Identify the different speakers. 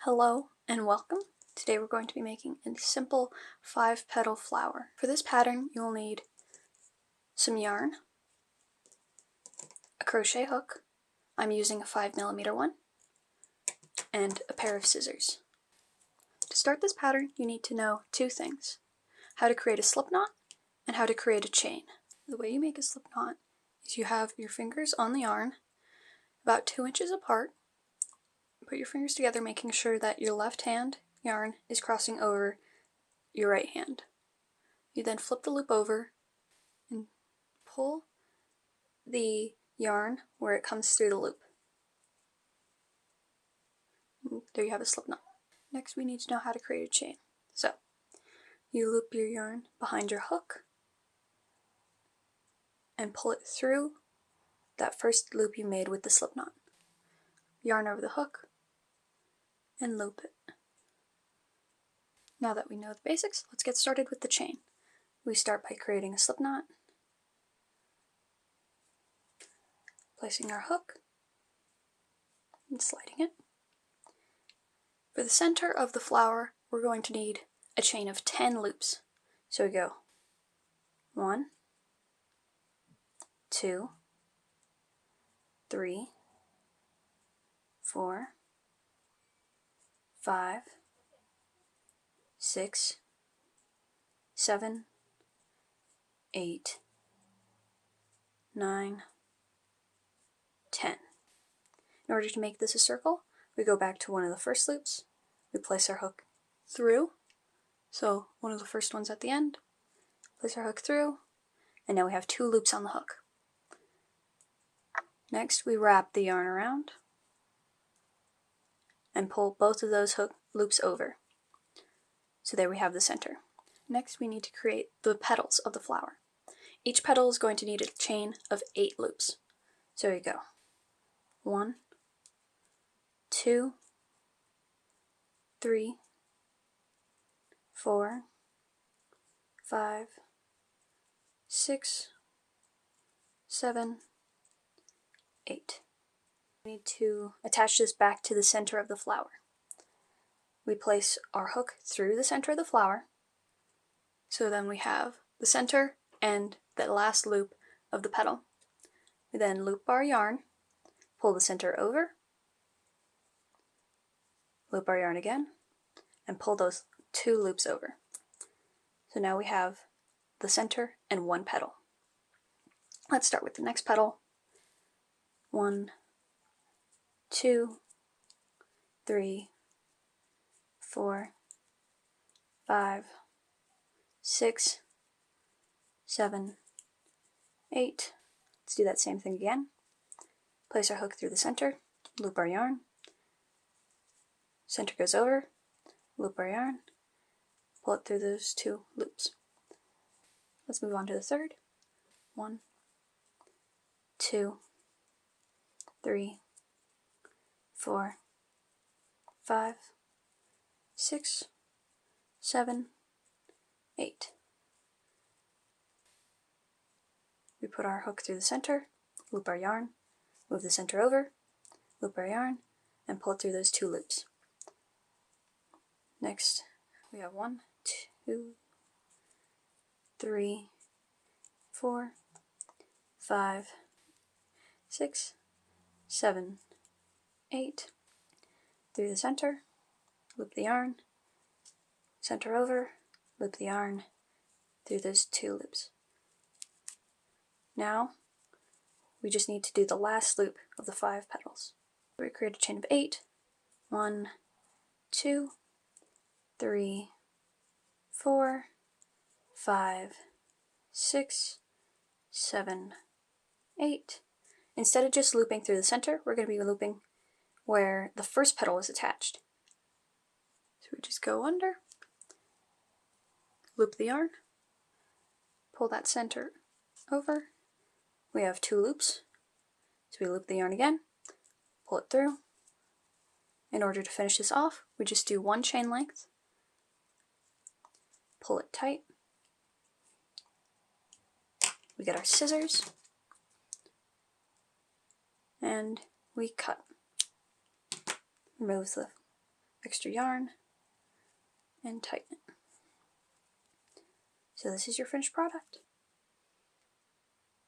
Speaker 1: Hello and welcome. Today we're going to be making a simple 5-petal flower. For this pattern you'll need some yarn, a crochet hook, I'm using a 5mm one, and a pair of scissors. To start this pattern you need to know two things: how to create a slip knot and how to create a chain. The way you make a slip knot is you have your fingers on the yarn about 2 inches apart. Put your fingers together, making sure that your left hand yarn is crossing over your right hand. You then flip the loop over and pull the yarn where it comes through the loop. And there you have a slip knot. Next we need to know how to create a chain. So you loop your yarn behind your hook and pull it through that first loop you made with the slip knot. Yarn over the hook and loop it. Now that we know the basics, let's get started with the chain. We start by creating a slip knot, placing our hook and sliding it. For the center of the flower, we're going to need a chain of 10 loops. So we go 1, 2, 3, 4, 5, 6, 7, 8, 9, 10. In order to make this a circle, we go back to one of the first loops, we place our hook through, so one of the first ones at the end, place our hook through, and now we have 2 loops on the hook. Next we wrap the yarn around and pull both of those hook loops over. So there we have the center. Next we need to create the petals of the flower. Each petal is going to need a chain of 8 loops. So here you go. 1, 2, 3, 4, 5, 6, 7, 8. We need to attach this back to the center of the flower. We place our hook through the center of the flower, so then we have the center and the last loop of the petal. We then loop our yarn, pull the center over, loop our yarn again, and pull those 2 loops over. So now we have the center and 1 petal. Let's start with the next petal. 1, 2, 3, 4, 5, 6, 7, 8. Let's do that same thing again. Place our hook through the center, loop our yarn, center goes over, loop our yarn, pull it through those 2 loops. Let's move on to the third. 1, 2, 3, 4, 5, 6, 7, 8. We put our hook through the center, loop our yarn, move the center over, loop our yarn, and pull it through those 2 loops. Next, we have 1, 2, 3, 4, 5, 6, 7, 8. Through the center, loop the yarn, center over, loop the yarn, through those 2 loops. Now, we just need to do the last loop of the 5 petals. We create a chain of 8. 1, 2, 3, 4, 5, 6, 7, 8. Instead of just looping through the center, we're going to be looping where the first petal is attached. So we just go under, loop the yarn, pull that center over. We have 2 loops, so we loop the yarn again, pull it through. In order to finish this off, we just do 1 chain length, pull it tight, we get our scissors, and we cut. Remove the extra yarn, and tighten it. So this is your finished product.